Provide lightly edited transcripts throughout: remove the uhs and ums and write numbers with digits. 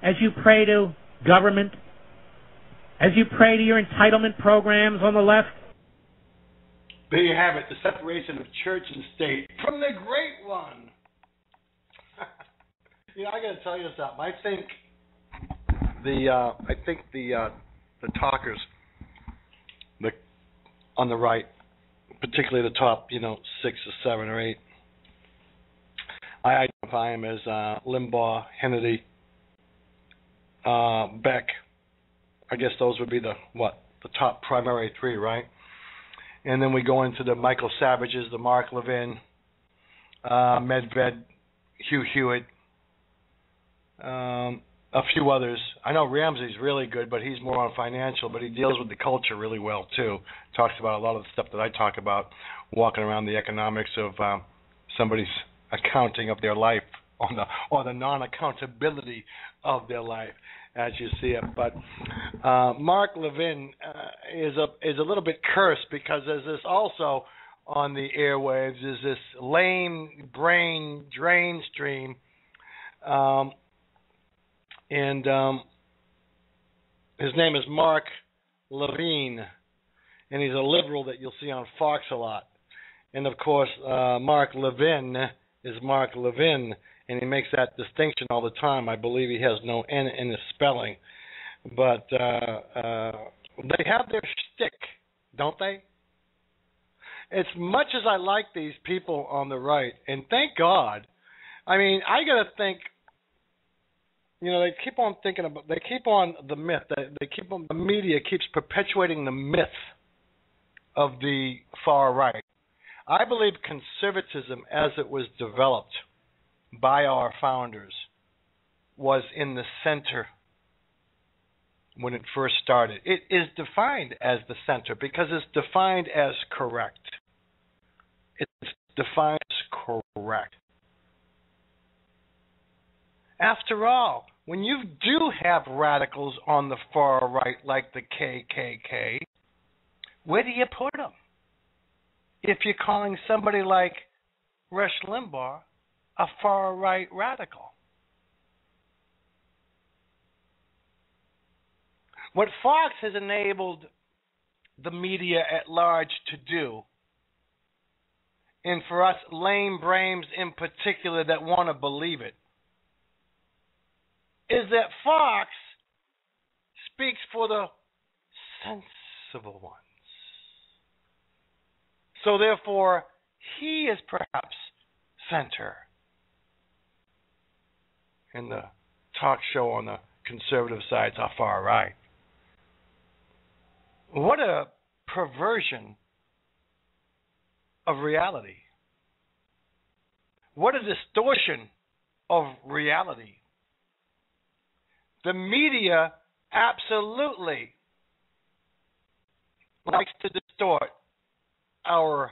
as you pray to government, as you pray to your entitlement programs on the left? There you have it, the separation of church and state from the great one. I got to tell you something. I think the talkers, on the right, particularly the top, 6 or 7 or 8, I identify them as Limbaugh, Hannity, Beck. I guess those would be the top primary 3, right? And then we go into the Michael Savages, the Mark Levin, Medved, Hugh Hewitt, a few others. I know Ramsey's really good, but he's more on financial, but he deals with the culture really well too. Talks about a lot of the stuff that I talk about, walking around the economics of somebody's accounting of their life, or the non-accountability of their life, as you see it. But Mark Levin is a little bit cursed, because there's this also on the airwaves is this lame brain drain stream, and his name is Mark Levine, and he's a liberal that you'll see on Fox a lot. And of course, Mark Levin is Mark Levin, and he makes that distinction all the time. I believe he has no N in his spelling. But they have their shtick, don't they? As much as I like these people on the right, and thank God, I mean, I got to think, they keep on thinking about, they keep on the myth, the media keeps perpetuating the myth of the far right. I believe conservatism, as it was developed by our founders, was in the center when it first started. It is defined as the center because it's defined as correct. It's defined as correct. After all, when you do have radicals on the far right, like the KKK, where do you put them? If you're calling somebody like Rush Limbaugh a far-right radical. What Fox has enabled the media at large to do, and for us lame brains in particular that want to believe it, is that Fox speaks for the sensible ones. So therefore, he is perhaps center in the talk show on the conservative sides are far right. What a perversion of reality. What a distortion of reality. The media absolutely likes to distort our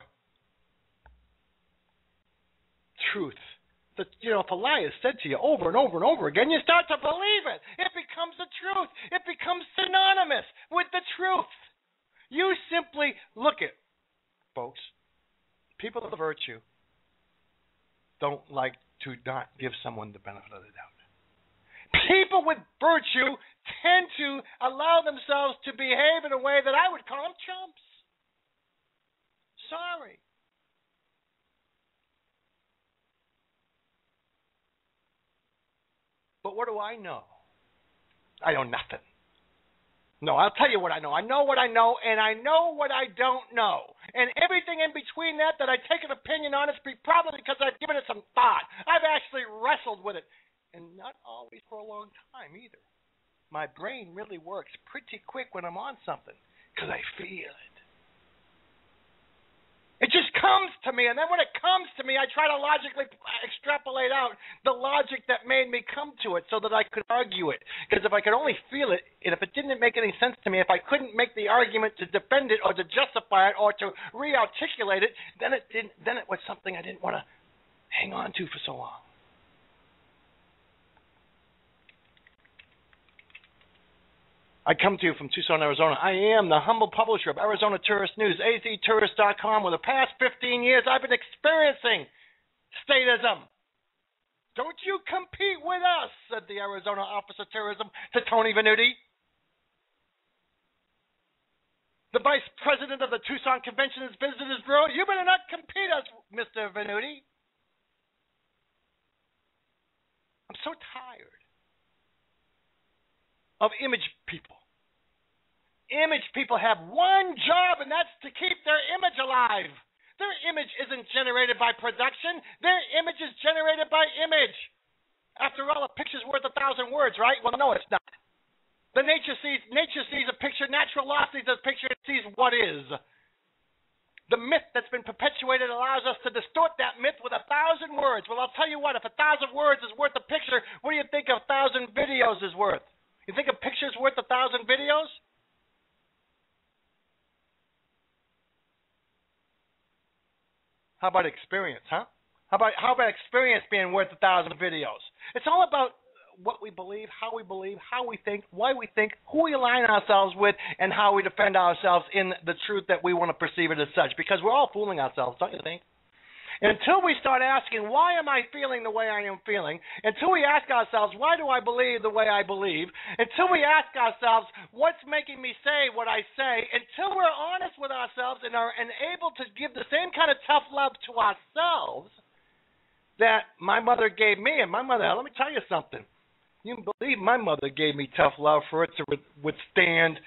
truth. If a lie is said to you over and over and over again, you start to believe it. It becomes the truth. It becomes synonymous with the truth. You simply look at, folks, people of virtue don't like to not give someone the benefit of the doubt. People with virtue tend to allow themselves to behave in a way that I would call them chumps. Sorry. But what do I know? I know nothing. No, I'll tell you what I know. I know what I know, and I know what I don't know. And everything in between that I take an opinion on is probably because I've given it some thought. I've actually wrestled with it. And not always for a long time either. My brain really works pretty quick when I'm on something because I feel it. It just comes to me, and then when it comes to me, I try to logically extrapolate out the logic that made me come to it so that I could argue it. Because if I could only feel it, and if it didn't make any sense to me, if I couldn't make the argument to defend it or to justify it or to re-articulate it, then it was something I didn't want to hang on to for so long. I come to you from Tucson, Arizona. I am the humble publisher of Arizona Tourist News, aztourist.com. For the past 15 years, I've been experiencing statism. Don't you compete with us. said the Arizona Office of Tourism to Tony Venuti. The vice president of the Tucson Convention and Visitors Bureau. You better not compete us, Mr. Venuti. I'm so tired of image people. Image people have one job, and that's to keep their image alive. Their image isn't generated by production. Their image is generated by image. After all, a picture's worth 1,000 words, right? Well, no, it's not. Nature sees a picture. Natural law sees a picture. It sees what is. The myth that's been perpetuated allows us to distort that myth with 1,000 words. Well, I'll tell you what. If 1,000 words is worth a picture, what do you think 1,000 videos is worth? You think a picture's worth 1,000 videos? How about experience, huh? How about experience being worth 1,000 videos? It's all about what we believe, how we think, why we think, who we align ourselves with, and how we defend ourselves in the truth that we want to perceive it as such. Because we're all fooling ourselves, don't you think? Until we start asking, why am I feeling the way I am feeling? Until we ask ourselves, why do I believe the way I believe? Until we ask ourselves, what's making me say what I say? Until we're honest with ourselves and are able to give the same kind of tough love to ourselves that my mother gave me. And my mother, let me tell you something. You can believe my mother gave me tough love for it to withstand